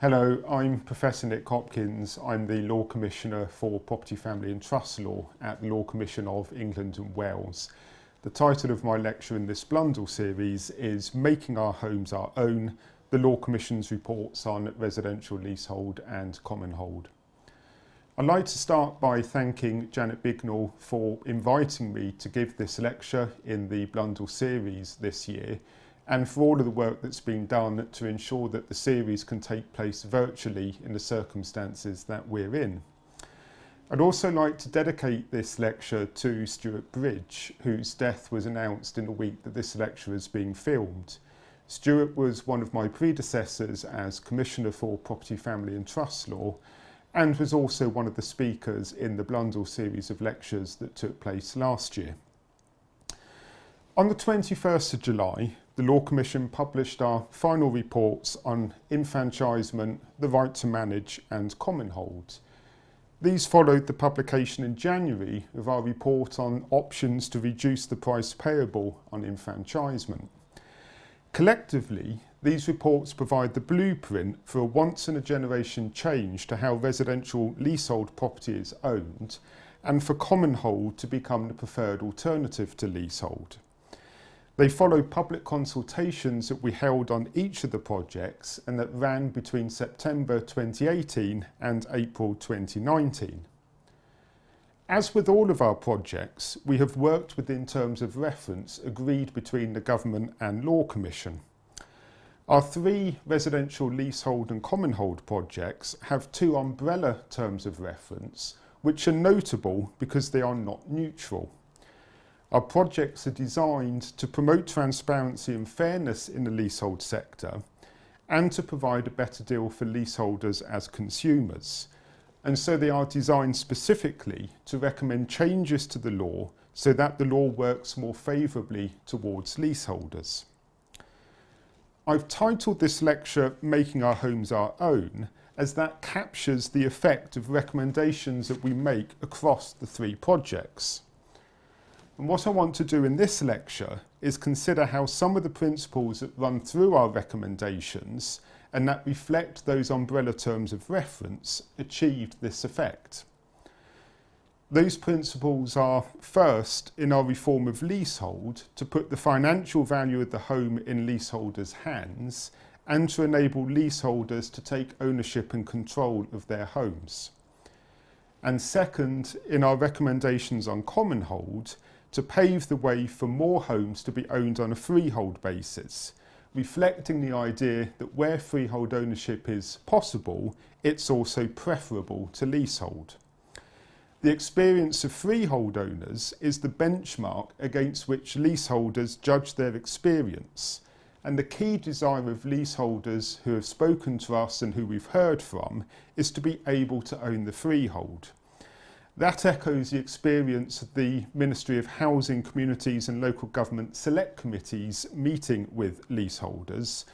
Hello, I'm Professor Nick Hopkins. I'm the Law Commissioner for Property, Family and Trust Law at the Law Commission of England and Wales. The title of my lecture in this Blundell series is Making Our Homes Our Own, the Law Commission's reports on residential leasehold and commonhold. I'd like to start by thanking Janet Bignell for inviting me to give this lecture in the Blundell series this year, and for all of the work that's been done to ensure that the series can take place virtually in the circumstances that we're in. I'd also like to dedicate this lecture to Stuart Bridge, whose death was announced in the week that this lecture is being filmed. Stuart was one of my predecessors as Commissioner for Property, Family and Trust Law, and was also one of the speakers in the Blundell series of lectures that took place last year. On the 21st of July, the Law Commission published our final reports on enfranchisement, the right to manage and commonhold. These followed the publication in January of our report on options to reduce the price payable on enfranchisement. Collectively, these reports provide the blueprint for a once-in-a-generation change to how residential leasehold property is owned, and for commonhold to become the preferred alternative to leasehold. They follow public consultations that we held on each of the projects and that ran between September 2018 and April 2019. As with all of our projects, we have worked within terms of reference agreed between the Government and Law Commission. Our three residential leasehold and commonhold projects have two umbrella terms of reference, which are notable because they are not neutral. Our projects are designed to promote transparency and fairness in the leasehold sector and to provide a better deal for leaseholders as consumers. And so they are designed specifically to recommend changes to the law so that the law works more favourably towards leaseholders. I've titled this lecture Making Our Homes Our Own, as that captures the effect of recommendations that we make across the three projects. And what I want to do in this lecture is consider how some of the principles that run through our recommendations and that reflect those umbrella terms of reference achieved this effect. Those principles are, first, in our reform of leasehold, to put the financial value of the home in leaseholders' hands and to enable leaseholders to take ownership and control of their homes. And second, in our recommendations on commonhold, to pave the way for more homes to be owned on a freehold basis, reflecting the idea that where freehold ownership is possible, it's also preferable to leasehold. The experience of freehold owners is the benchmark against which leaseholders judge their experience, and the key desire of leaseholders who have spoken to us and who we've heard from is to be able to own the freehold. That echoes the experience of the Ministry of Housing, Communities and Local Government Select Committees meeting with leaseholders.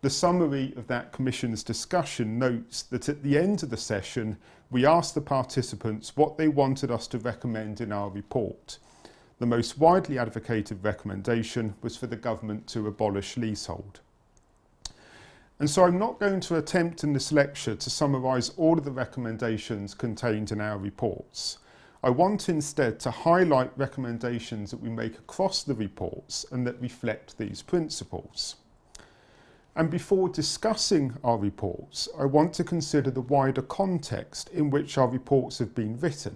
The summary of that Commission's discussion notes that at the end of the session, we asked the participants what they wanted us to recommend in our report. The most widely advocated recommendation was for the government to abolish leasehold. And so I'm not going to attempt in this lecture to summarise all of the recommendations contained in our reports. I want instead to highlight recommendations that we make across the reports and that reflect these principles. And before discussing our reports, I want to consider the wider context in which our reports have been written.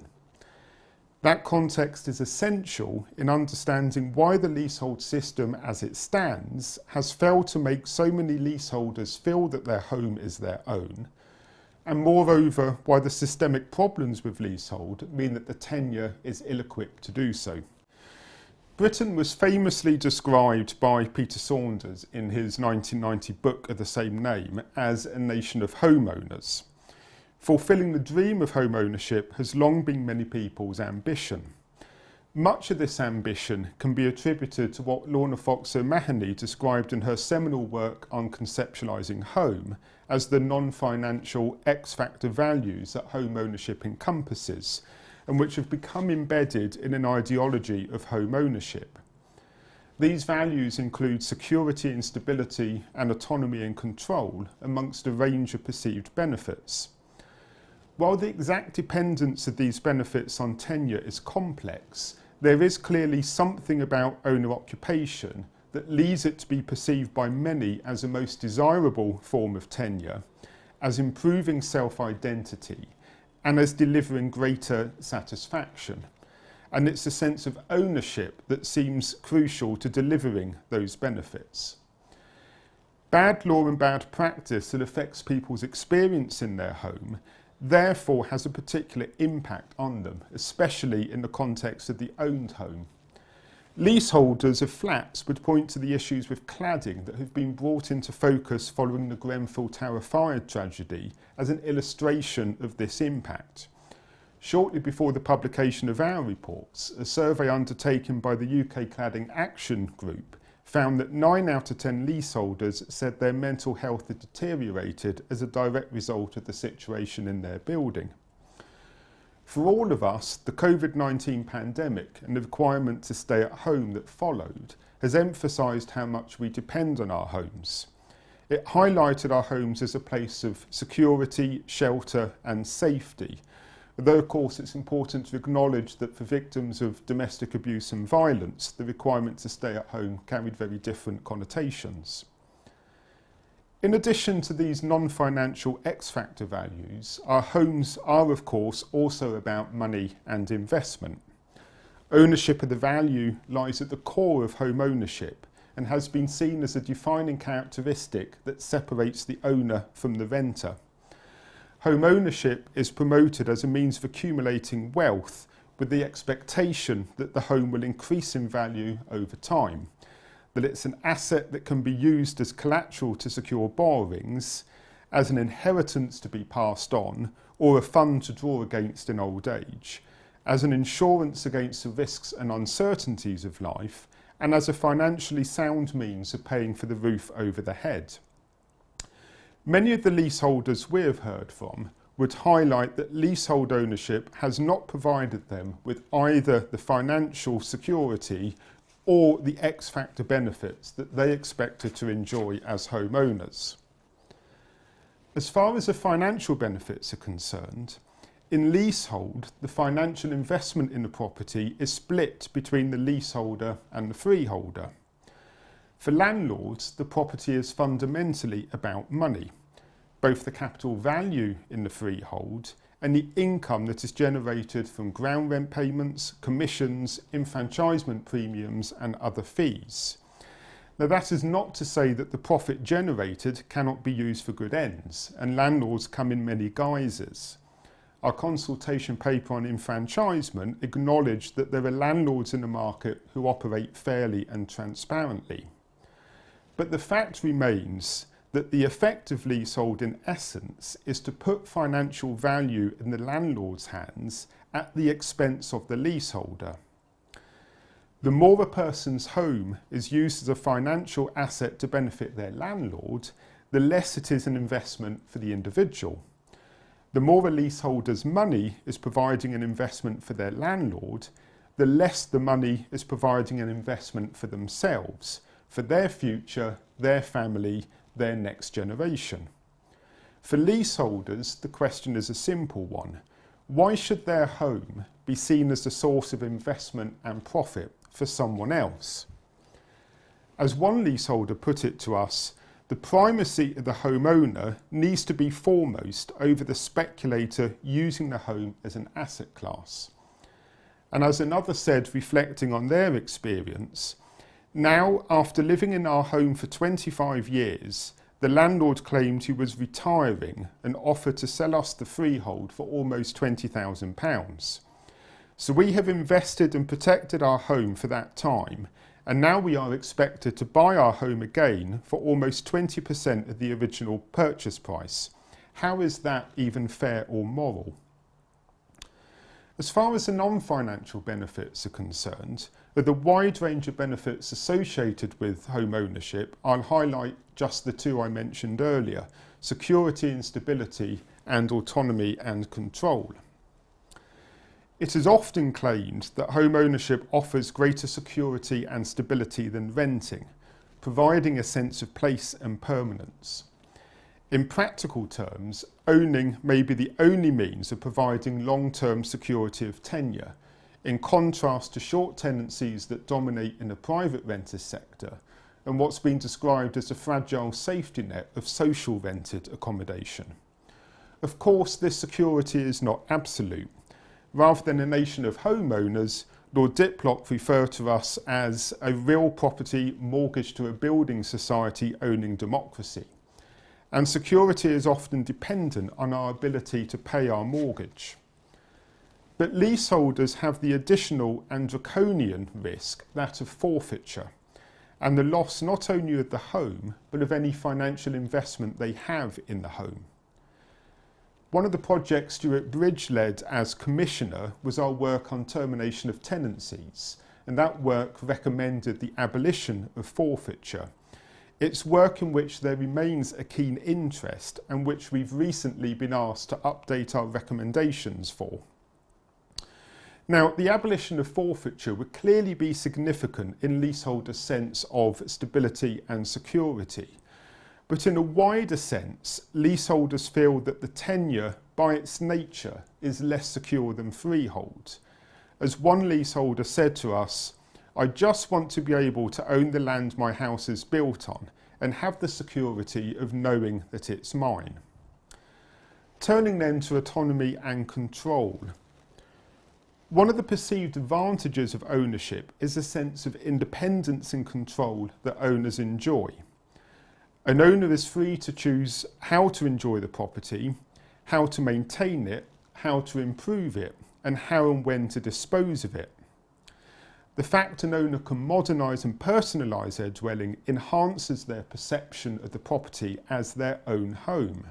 That context is essential in understanding why the leasehold system as it stands has failed to make so many leaseholders feel that their home is their own, and moreover why the systemic problems with leasehold mean that the tenure is ill-equipped to do so. Britain was famously described by Peter Saunders in his 1990 book of the same name as a nation of homeowners. Fulfilling the dream of home ownership has long been many people's ambition. Much of this ambition can be attributed to what Lorna Fox O'Mahony described in her seminal work on conceptualising home as the non-financial X-factor values that home ownership encompasses, and which have become embedded in an ideology of home ownership. These values include security and stability and autonomy and control amongst a range of perceived benefits. While the exact dependence of these benefits on tenure is complex, there is clearly something about owner occupation that leads it to be perceived by many as a most desirable form of tenure, as improving self-identity, and as delivering greater satisfaction. And it's a sense of ownership that seems crucial to delivering those benefits. Bad law and bad practice that affects people's experience in their home therefore has a particular impact on them, especially in the context of the owned home. Leaseholders of flats would point to the issues with cladding that have been brought into focus following the Grenfell Tower fire tragedy as an illustration of this impact. Shortly before the publication of our reports, a survey undertaken by the UK Cladding Action Group found that 9 out of 10 leaseholders said their mental health had deteriorated as a direct result of the situation in their building. For all of us, the COVID-19 pandemic and the requirement to stay at home that followed has emphasised how much we depend on our homes. It highlighted our homes as a place of security, shelter and safety. Although, of course, it's important to acknowledge that for victims of domestic abuse and violence, the requirement to stay at home carried very different connotations. In addition to these non-financial X-factor values, our homes are, of course, also about money and investment. Ownership of the value lies at the core of home ownership and has been seen as a defining characteristic that separates the owner from the renter. Home ownership is promoted as a means of accumulating wealth with the expectation that the home will increase in value over time, that it's an asset that can be used as collateral to secure borrowings, as an inheritance to be passed on, or a fund to draw against in old age, as an insurance against the risks and uncertainties of life, and as a financially sound means of paying for the roof over the head. Many of the leaseholders we have heard from would highlight that leasehold ownership has not provided them with either the financial security or the X-factor benefits that they expected to enjoy as homeowners. As far as the financial benefits are concerned, in leasehold, the financial investment in the property is split between the leaseholder and the freeholder. For landlords, the property is fundamentally about money, both the capital value in the freehold and the income that is generated from ground rent payments, commissions, enfranchisement premiums and other fees. Now, that is not to say that the profit generated cannot be used for good ends, and landlords come in many guises. Our consultation paper on enfranchisement acknowledged that there are landlords in the market who operate fairly and transparently. But the fact remains that the effect of leasehold in essence is to put financial value in the landlord's hands at the expense of the leaseholder. The more a person's home is used as a financial asset to benefit their landlord, the less it is an investment for the individual. The more a leaseholder's money is providing an investment for their landlord, the less the money is providing an investment for themselves, for their future, their family, their next generation. For leaseholders, the question is a simple one. Why should their home be seen as a source of investment and profit for someone else? As one leaseholder put it to us, the primacy of the homeowner needs to be foremost over the speculator using the home as an asset class. And as another said, reflecting on their experience, now, after living in our home for 25 years, the landlord claimed he was retiring and offered to sell us the freehold for almost £20,000. So we have invested and protected our home for that time, and now we are expected to buy our home again for almost 20% of the original purchase price. How is that even fair or moral? As far as the non-financial benefits are concerned, with a wide range of benefits associated with home ownership, I'll highlight just the two I mentioned earlier: security and stability, and autonomy and control. It is often claimed that home ownership offers greater security and stability than renting, providing a sense of place and permanence. In practical terms, owning may be the only means of providing long-term security of tenure, in contrast to short tenancies that dominate in the private renter sector and what's been described as a fragile safety net of social rented accommodation. Of course, this security is not absolute. Rather than a nation of homeowners, Lord Diplock referred to us as a real property mortgaged to a building society owning democracy. And security is often dependent on our ability to pay our mortgage. But leaseholders have the additional and draconian risk, that of forfeiture, and the loss not only of the home, but of any financial investment they have in the home. One of the projects Stuart Bridge led as Commissioner was our work on termination of tenancies, and that work recommended the abolition of forfeiture. It's work in which there remains a keen interest and which we've recently been asked to update our recommendations for. Now, the abolition of forfeiture would clearly be significant in leaseholders' sense of stability and security. But in a wider sense, leaseholders feel that the tenure, by its nature, is less secure than freehold. As one leaseholder said to us, "I just want to be able to own the land my house is built on and have the security of knowing that it's mine." Turning then to autonomy and control. One of the perceived advantages of ownership is a sense of independence and control that owners enjoy. An owner is free to choose how to enjoy the property, how to maintain it, how to improve it, and how and when to dispose of it. The fact an owner can modernise and personalise their dwelling enhances their perception of the property as their own home.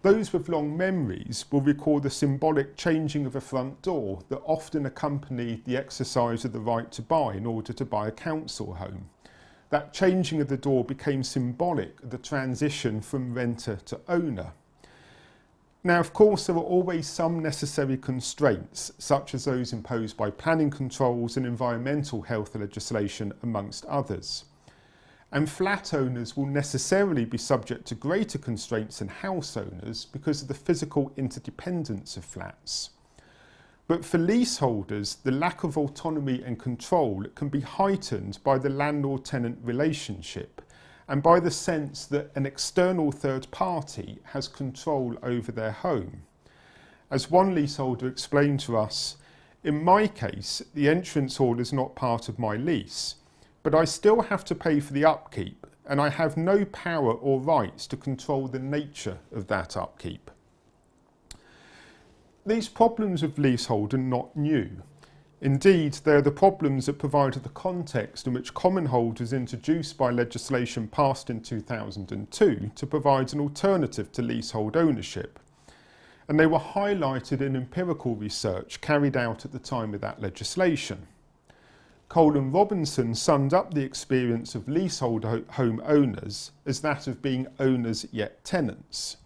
Those with long memories will recall the symbolic changing of a front door that often accompanied the exercise of the right to buy in order to buy a council home. That changing of the door became symbolic of the transition from renter to owner. Now, of course, there are always some necessary constraints, such as those imposed by planning controls and environmental health legislation, amongst others. And flat owners will necessarily be subject to greater constraints than house owners because of the physical interdependence of flats. But for leaseholders, the lack of autonomy and control can be heightened by the landlord-tenant relationship and by the sense that an external third party has control over their home. As one leaseholder explained to us, "In my case, the entrance hall is not part of my lease, but I still have to pay for the upkeep and I have no power or rights to control the nature of that upkeep." These problems of leasehold are not new. Indeed, they are the problems that provided the context in which Commonhold was introduced by legislation passed in 2002 to provide an alternative to leasehold ownership. And they were highlighted in empirical research carried out at the time of that legislation. Cole and Robinson summed up the experience of leasehold home owners as that of being owners yet tenants.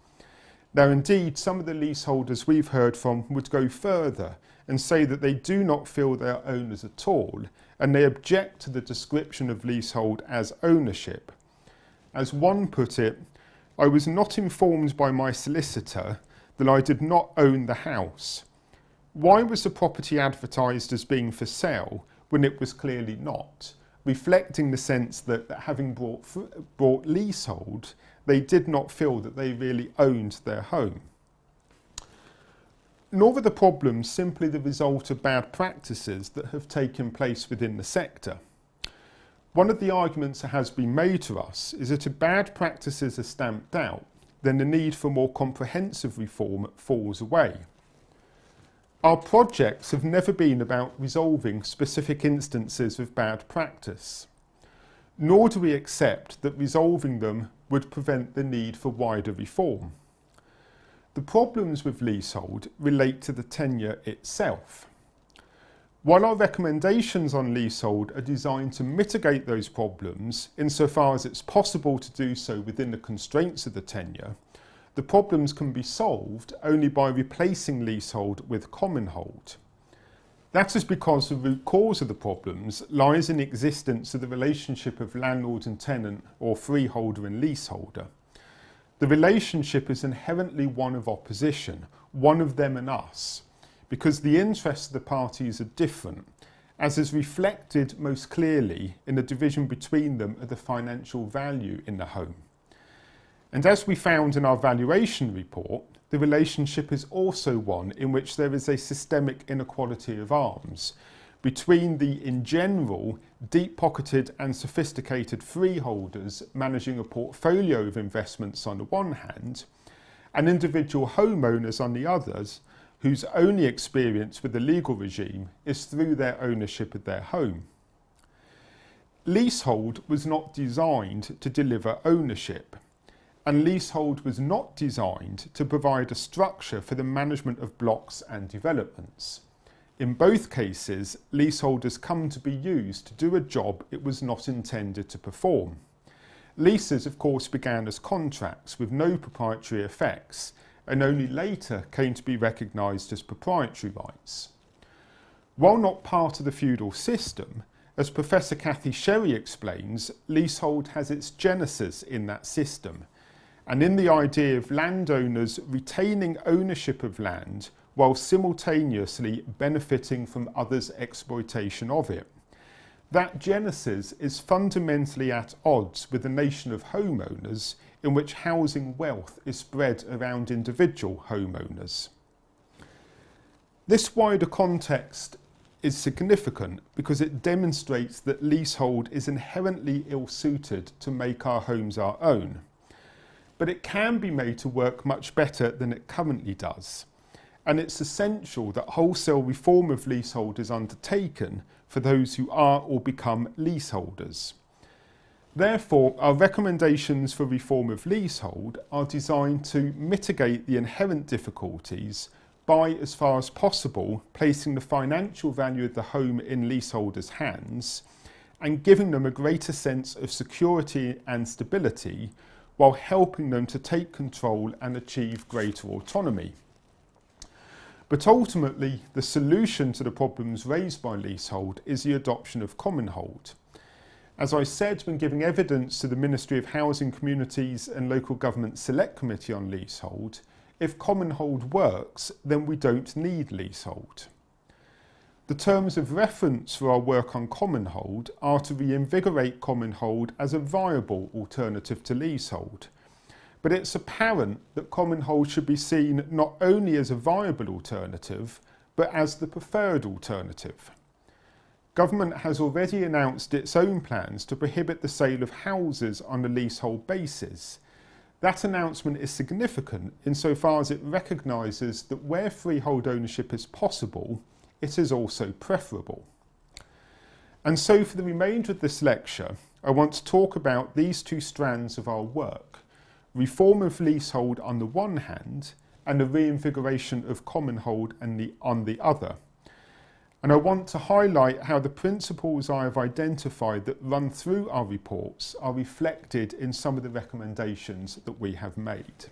Now, indeed, some of the leaseholders we've heard from would go further and say that they do not feel they are owners at all, and they object to the description of leasehold as ownership. As one put it, "I was not informed by my solicitor that I did not own the house. Why was the property advertised as being for sale when it was clearly not?" Reflecting the sense that having brought leasehold, they did not feel that they really owned their home. Nor are the problems simply the result of bad practices that have taken place within the sector. One of the arguments that has been made to us is that if bad practices are stamped out, then the need for more comprehensive reform falls away. Our projects have never been about resolving specific instances of bad practice, nor do we accept that resolving them would prevent the need for wider reform. The problems with leasehold relate to the tenure itself. While our recommendations on leasehold are designed to mitigate those problems insofar as it's possible to do so within the constraints of the tenure, the problems can be solved only by replacing leasehold with Commonhold. That is because the root cause of the problems lies in the existence of the relationship of landlord and tenant, or freeholder and leaseholder. The relationship is inherently one of opposition, one of them and us, because the interests of the parties are different, as is reflected most clearly in the division between them of the financial value in the home. And as we found in our valuation report, the relationship is also one in which there is a systemic inequality of arms between the, in general, deep-pocketed and sophisticated freeholders managing a portfolio of investments on the one hand, and individual homeowners on the others, whose only experience with the legal regime is through their ownership of their home. Leasehold was not designed to deliver ownership, and leasehold was not designed to provide a structure for the management of blocks and developments. In both cases, leaseholders come to be used to do a job it was not intended to perform. Leases, of course, began as contracts with no proprietary effects, and only later came to be recognised as proprietary rights. While not part of the feudal system, as Professor Cathy Sherry explains, leasehold has its genesis in that system, and in the idea of landowners retaining ownership of land while simultaneously benefiting from others' exploitation of it. That genesis is fundamentally at odds with the nation of homeowners in which housing wealth is spread around individual homeowners. This wider context is significant because it demonstrates that leasehold is inherently ill-suited to make our homes our own. But it can be made to work much better than it currently does. And it's essential that wholesale reform of leasehold is undertaken for those who are or become leaseholders. Therefore, our recommendations for reform of leasehold are designed to mitigate the inherent difficulties by, as far as possible, placing the financial value of the home in leaseholders' hands and giving them a greater sense of security and stability, while helping them to take control and achieve greater autonomy. But ultimately, the solution to the problems raised by leasehold is the adoption of Commonhold. As I said when giving evidence to the Ministry of Housing, Communities and Local Government Select Committee on leasehold, if Commonhold works, then we don't need leasehold. The terms of reference for our work on Commonhold are to reinvigorate Commonhold as a viable alternative to leasehold. But it's apparent that Commonhold should be seen not only as a viable alternative, but as the preferred alternative. Government has already announced its own plans to prohibit the sale of houses on a leasehold basis. That announcement is significant insofar as it recognises that where freehold ownership is possible, it is also preferable. And so for the remainder of this lecture, I want to talk about these two strands of our work: reform of leasehold on the one hand, and the reinvigoration of Commonhold on the other. And I want to highlight how the principles I have identified that run through our reports are reflected in some of the recommendations that we have made.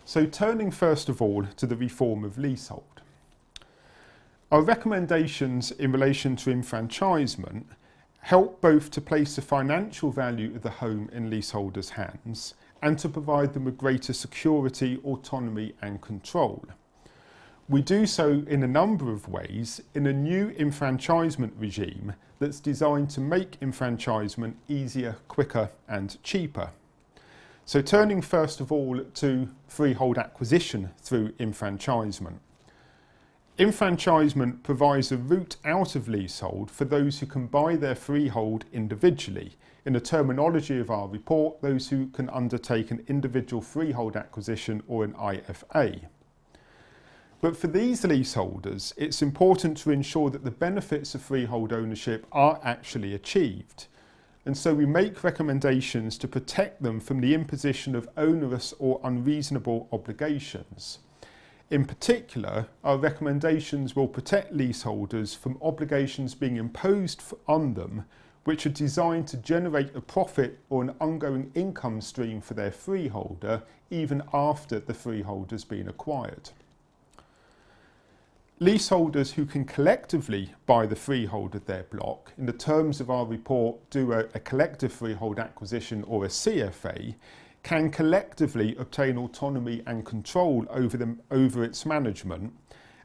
So turning first of all to the reform of leasehold. Our recommendations in relation to enfranchisement help both to place the financial value of the home in leaseholders' hands and to provide them with greater security, autonomy and control. We do so in a number of ways in a new enfranchisement regime that's designed to make enfranchisement easier, quicker and cheaper. So turning first of all to freehold acquisition through enfranchisement. Enfranchisement provides a route out of leasehold for those who can buy their freehold individually. In the terminology of our report, those who can undertake an individual freehold acquisition or an IFA. But for these leaseholders, it's important to ensure that the benefits of freehold ownership are actually achieved. And so we make recommendations to protect them from the imposition of onerous or unreasonable obligations. In particular, our recommendations will protect leaseholders from obligations being imposed on them which are designed to generate a profit or an ongoing income stream for their freeholder even after the freehold has been acquired. Leaseholders who can collectively buy the freehold of their block, in the terms of our report, do a collective freehold acquisition or a CFA, can collectively obtain autonomy and control over its management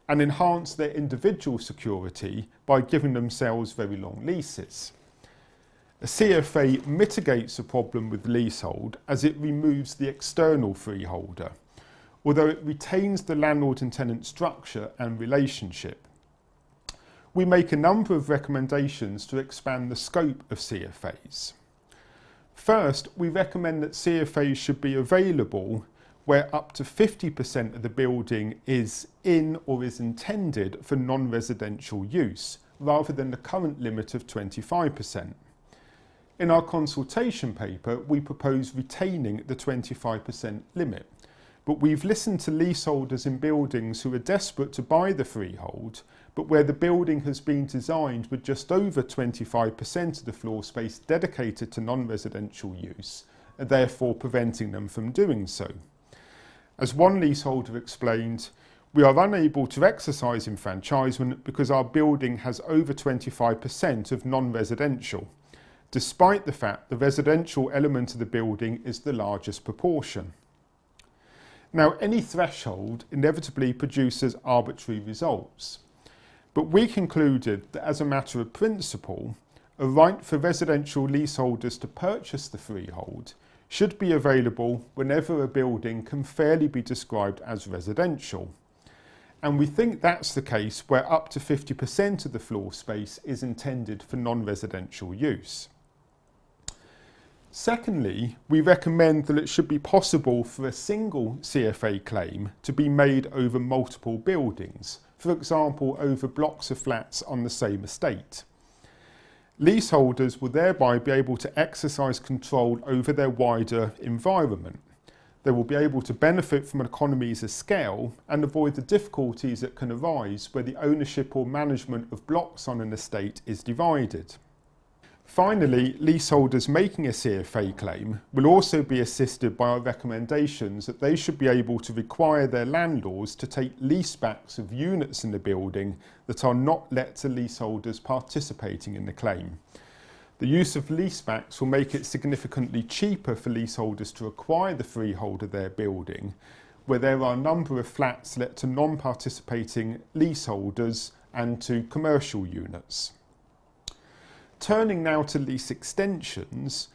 and enhance their individual security by giving themselves very long leases. A CFA mitigates the problem with leasehold as it removes the external freeholder, although it retains the landlord and tenant structure and relationship. We make a number of recommendations to expand the scope of CFAs. First, we recommend that CFAs should be available where up to 50% of the building is in or is intended for non-residential use, rather than the current limit of 25%. In our consultation paper, we propose retaining the 25% limit, but we've listened to leaseholders in buildings who are desperate to buy the freehold, but where the building has been designed with just over 25% of the floor space dedicated to non-residential use, and therefore preventing them from doing so. As one leaseholder explained, we are unable to exercise enfranchisement because our building has over 25% of non-residential, despite the fact the residential element of the building is the largest proportion. Now, any threshold inevitably produces arbitrary results, but we concluded that as a matter of principle, a right for residential leaseholders to purchase the freehold should be available whenever a building can fairly be described as residential. And we think that's the case where up to 50% of the floor space is intended for non-residential use. Secondly, we recommend that it should be possible for a single CFA claim to be made over multiple buildings, for example over blocks of flats on the same estate. Leaseholders will thereby be able to exercise control over their wider environment. They will be able to benefit from economies of scale and avoid the difficulties that can arise where the ownership or management of blocks on an estate is divided. Finally, leaseholders making a CFA claim will also be assisted by our recommendations that they should be able to require their landlords to take leasebacks of units in the building that are not let to leaseholders participating in the claim. The use of leasebacks will make it significantly cheaper for leaseholders to acquire the freehold of their building, where there are a number of flats let to non-participating leaseholders and to commercial units. Turning now to lease extensions,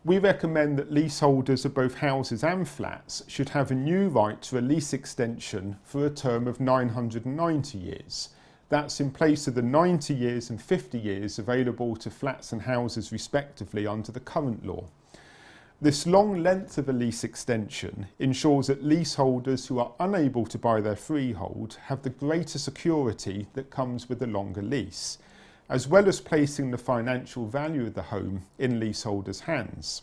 we recommend that leaseholders of both houses and flats should have a new right to a lease extension for a term of 990 years. That's in place of the 90 years and 50 years available to flats and houses respectively under the current law. This long length of a lease extension ensures that leaseholders who are unable to buy their freehold have the greater security that comes with a longer lease, as well as placing the financial value of the home in leaseholders' hands.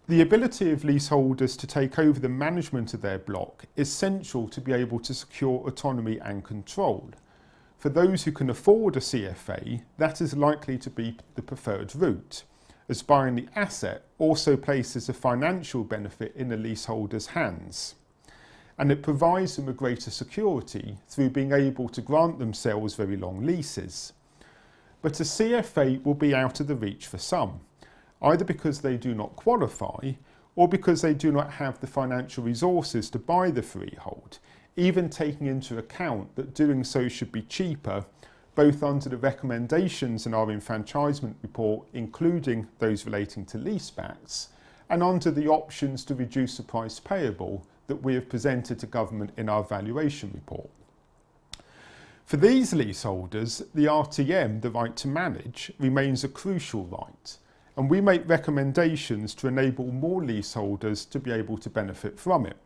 The ability of leaseholders to take over the management of their block is central to be able to secure autonomy and control. For those who can afford a CFA, that is likely to be the preferred route, as buying the asset also places a financial benefit in the leaseholder's hands, and it provides them a greater security through being able to grant themselves very long leases. But a CFA will be out of the reach for some, either because they do not qualify or because they do not have the financial resources to buy the freehold, even taking into account that doing so should be cheaper, both under the recommendations in our enfranchisement report, including those relating to leasebacks, and under the options to reduce the price payable that we have presented to government in our valuation report. For these leaseholders, the RTM, the right to manage, remains a crucial right, and we make recommendations to enable more leaseholders to be able to benefit from it.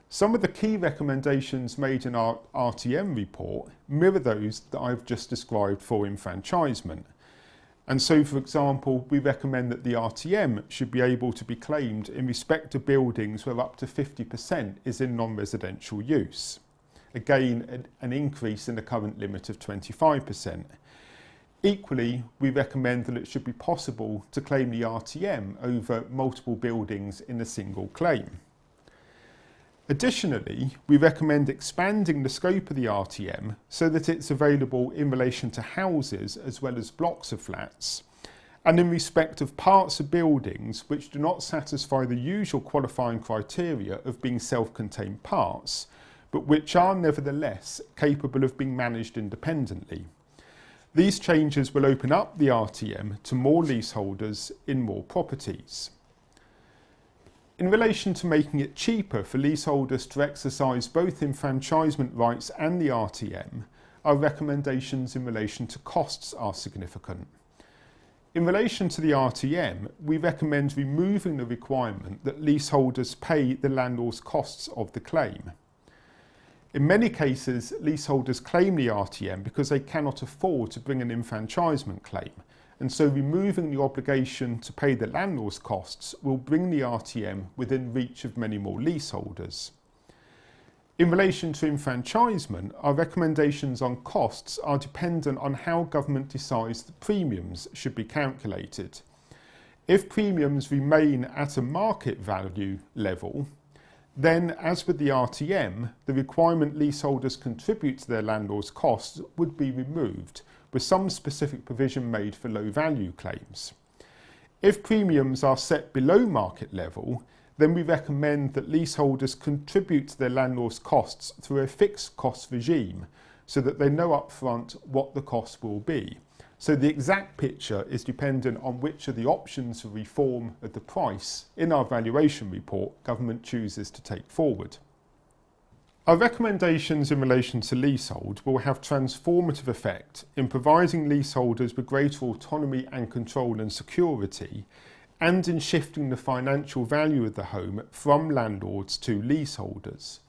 Some of the key recommendations made in our RTM report mirror those that I've just described for enfranchisement. And so, for example, we recommend that the RTM should be able to be claimed in respect of buildings where up to 50% is in non-residential use. Again, an increase in the current limit of 25%. Equally, we recommend that it should be possible to claim the RTM over multiple buildings in a single claim. Additionally, we recommend expanding the scope of the RTM so that it's available in relation to houses as well as blocks of flats, and in respect of parts of buildings which do not satisfy the usual qualifying criteria of being self-contained parts, but which are nevertheless capable of being managed independently. These changes will open up the RTM to more leaseholders in more properties. In relation to making it cheaper for leaseholders to exercise both enfranchisement rights and the RTM, our recommendations in relation to costs are significant. In relation to the RTM, we recommend removing the requirement that leaseholders pay the landlord's costs of the claim. In many cases, leaseholders claim the RTM because they cannot afford to bring an enfranchisement claim, and so removing the obligation to pay the landlord's costs will bring the RTM within reach of many more leaseholders. In relation to enfranchisement, our recommendations on costs are dependent on how government decides the premiums should be calculated. If premiums remain at a market value level, then, as with the RTM, the requirement leaseholders contribute to their landlord's costs would be removed, with some specific provision made for low value claims. If premiums are set below market level, then we recommend that leaseholders contribute to their landlord's costs through a fixed cost regime so that they know upfront what the cost will be. So the exact picture is dependent on which of the options for reform of the price in our valuation report government chooses to take forward. Our recommendations in relation to leasehold will have transformative effect in providing leaseholders with greater autonomy and control and security, and in shifting the financial value of the home from landlords to leaseholders.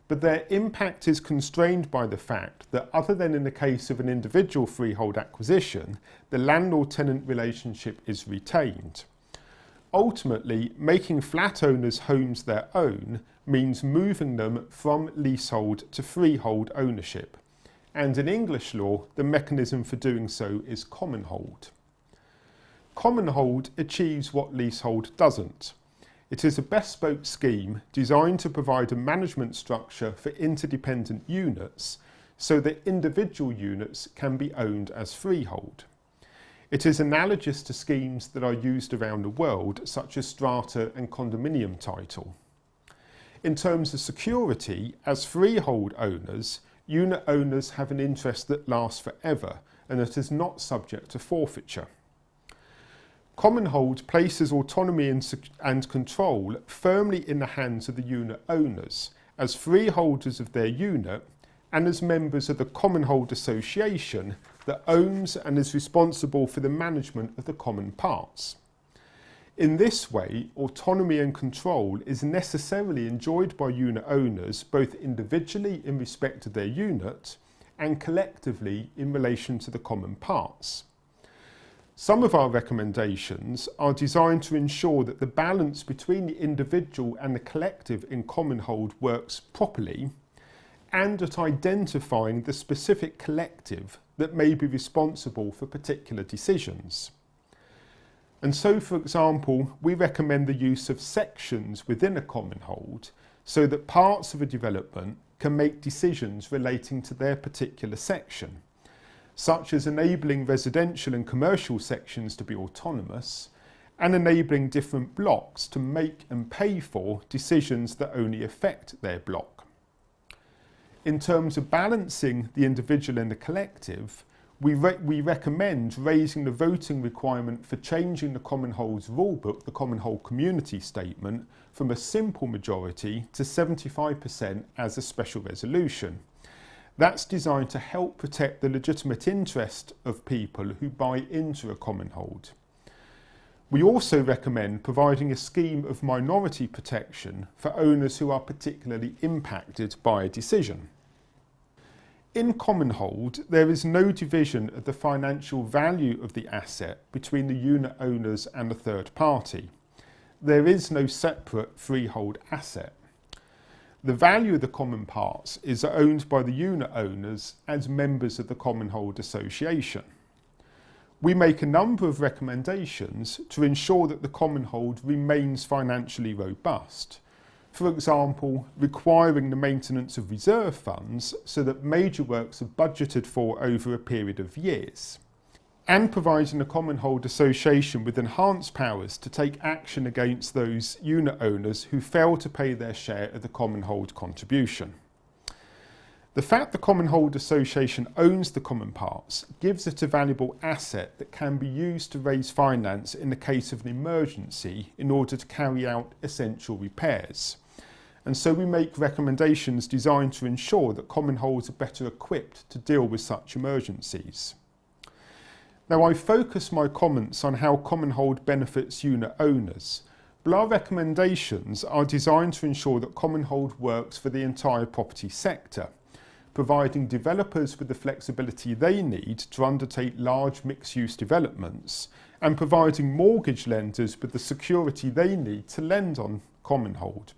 But their impact is constrained by the fact that, other than in the case of an individual freehold acquisition, the landlord-tenant relationship is retained. Ultimately, making flat owners' homes their own means moving them from leasehold to freehold ownership, and in English law, the mechanism for doing so is Commonhold. Commonhold achieves what leasehold doesn't. It is a bespoke scheme designed to provide a management structure for interdependent units so that individual units can be owned as freehold. It is analogous to schemes that are used around the world, such as strata and condominium title. In terms of security, as freehold owners, unit owners have an interest that lasts forever and that is not subject to forfeiture. Commonhold places autonomy and control firmly in the hands of the unit owners as freeholders of their unit and as members of the Commonhold Association that owns and is responsible for the management of the common parts. In this way, autonomy and control is necessarily enjoyed by unit owners both individually in respect of their unit and collectively in relation to the common parts. Some of our recommendations are designed to ensure that the balance between the individual and the collective in Commonhold works properly, and at identifying the specific collective that may be responsible for particular decisions. And so, for example, we recommend the use of sections within a Commonhold so that parts of a development can make decisions relating to their particular section, such as enabling residential and commercial sections to be autonomous and enabling different blocks to make and pay for decisions that only affect their block. In terms of balancing the individual and the collective, we recommend raising the voting requirement for changing the Commonhold's rulebook, the Commonhold Community Statement, from a simple majority to 75% as a special resolution. That's designed to help protect the legitimate interest of people who buy into a Commonhold. We also recommend providing a scheme of minority protection for owners who are particularly impacted by a decision. In Commonhold, there is no division of the financial value of the asset between the unit owners and a third party. There is no separate freehold asset. The value of the common parts is owned by the unit owners as members of the Commonhold Association. We make a number of recommendations to ensure that the Commonhold remains financially robust. For example, requiring the maintenance of reserve funds so that major works are budgeted for over a period of years, and providing the Commonhold Association with enhanced powers to take action against those unit owners who fail to pay their share of the Commonhold contribution. The fact the Commonhold Association owns the common parts gives it a valuable asset that can be used to raise finance in the case of an emergency in order to carry out essential repairs. And so we make recommendations designed to ensure that Commonholds are better equipped to deal with such emergencies. Now, I focus my comments on how Commonhold benefits unit owners, but our recommendations are designed to ensure that Commonhold works for the entire property sector, providing developers with the flexibility they need to undertake large mixed-use developments, and providing mortgage lenders with the security they need to lend on Commonhold,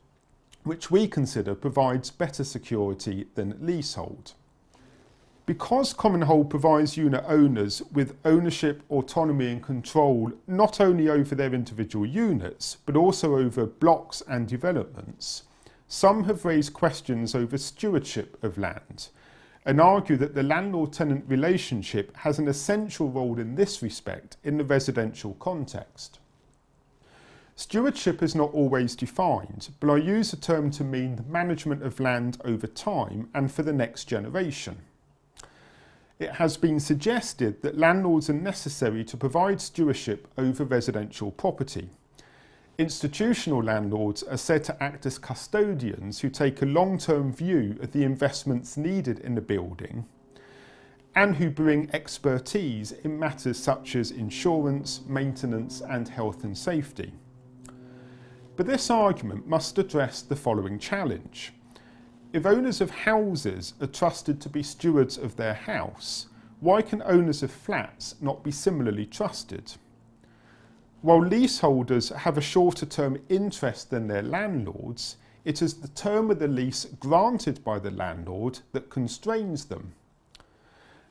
which we consider provides better security than Leasehold. Because Commonhold provides unit owners with ownership, autonomy and control not only over their individual units, but also over blocks and developments, some have raised questions over stewardship of land and argue that the landlord-tenant relationship has an essential role in this respect in the residential context. Stewardship is not always defined, but I use the term to mean the management of land over time and for the next generation. It has been suggested that landlords are necessary to provide stewardship over residential property. Institutional landlords are said to act as custodians who take a long-term view of the investments needed in the building and who bring expertise in matters such as insurance, maintenance and health and safety. But this argument must address the following challenge. If owners of houses are trusted to be stewards of their house, why can owners of flats not be similarly trusted? While leaseholders have a shorter term interest than their landlords, it is the term of the lease granted by the landlord that constrains them.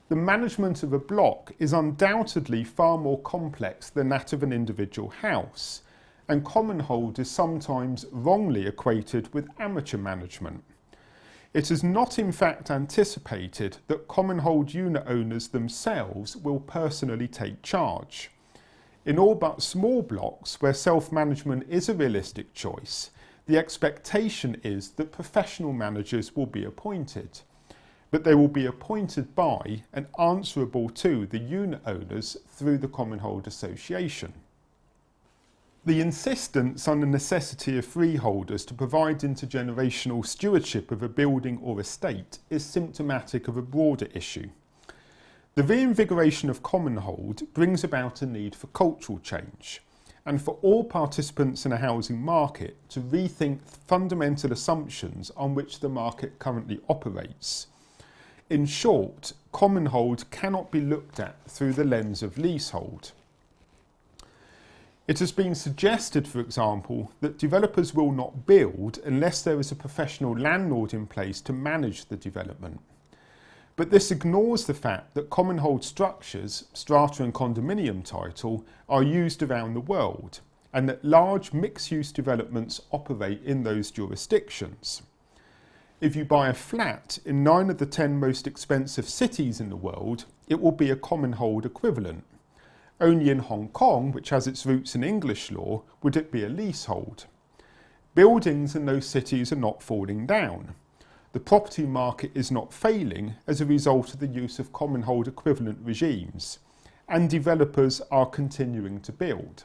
The management of a block is undoubtedly far more complex than that of an individual house, and Commonhold is sometimes wrongly equated with amateur management. It is not in fact anticipated that Commonhold unit owners themselves will personally take charge. In all but small blocks where self-management is a realistic choice, the expectation is that professional managers will be appointed, but they will be appointed by and answerable to the unit owners through the Commonhold Association. The insistence on the necessity of freeholders to provide intergenerational stewardship of a building or estate is symptomatic of a broader issue. The reinvigoration of Commonhold brings about a need for cultural change and for all participants in a housing market to rethink fundamental assumptions on which the market currently operates. In short, Commonhold cannot be looked at through the lens of leasehold. It has been suggested, for example, that developers will not build unless there is a professional landlord in place to manage the development. But this ignores the fact that Commonhold structures, strata and condominium title, are used around the world, and that large mixed-use developments operate in those jurisdictions. If you buy a flat in 9 of the 10 most expensive cities in the world, it will be a Commonhold equivalent. Only in Hong Kong, which has its roots in English law, would it be a leasehold. Buildings in those cities are not falling down. The property market is not failing as a result of the use of Commonhold equivalent regimes, and developers are continuing to build.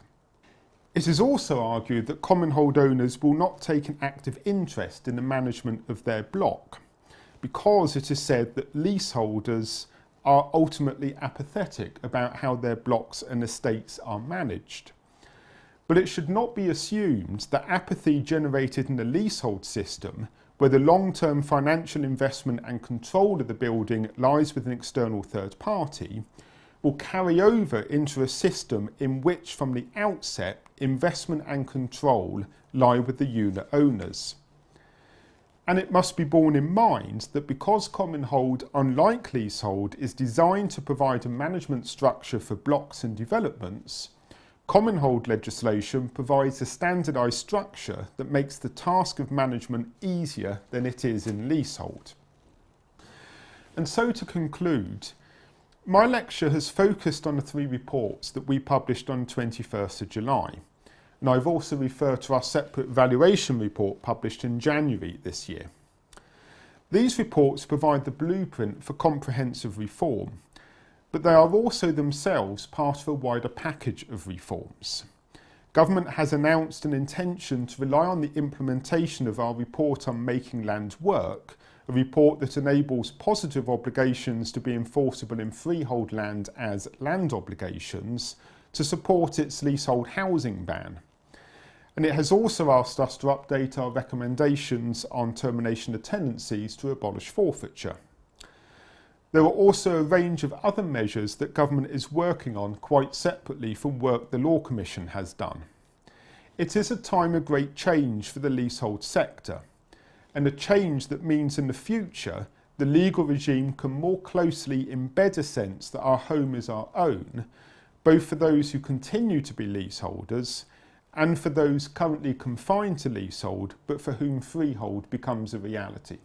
It is also argued that Commonhold owners will not take an active interest in the management of their block, because it is said that leaseholders are ultimately apathetic about how their blocks and estates are managed. But it should not be assumed that apathy generated in the leasehold system, where the long-term financial investment and control of the building lies with an external third party, will carry over into a system in which from the outset investment and control lie with the unit owners. And it must be borne in mind that because Commonhold, unlike leasehold, is designed to provide a management structure for blocks and developments, Commonhold legislation provides a standardised structure that makes the task of management easier than it is in leasehold. And so to conclude, my lecture has focused on the 3 reports that we published on 21st of July. And I've also referred to our separate valuation report published in January this year. These reports provide the blueprint for comprehensive reform, but they are also themselves part of a wider package of reforms. Government has announced an intention to rely on the implementation of our report on making land work, a report that enables positive obligations to be enforceable in freehold land as land obligations, to support its leasehold housing ban. And it has also asked us to update our recommendations on termination of tenancies to abolish forfeiture. There are also a range of other measures that government is working on quite separately from work the Law Commission has done. It is a time of great change for the leasehold sector, and a change that means in the future the legal regime can more closely embed a sense that our home is our own, both for those who continue to be leaseholders and for those currently confined to leasehold but for whom freehold becomes a reality.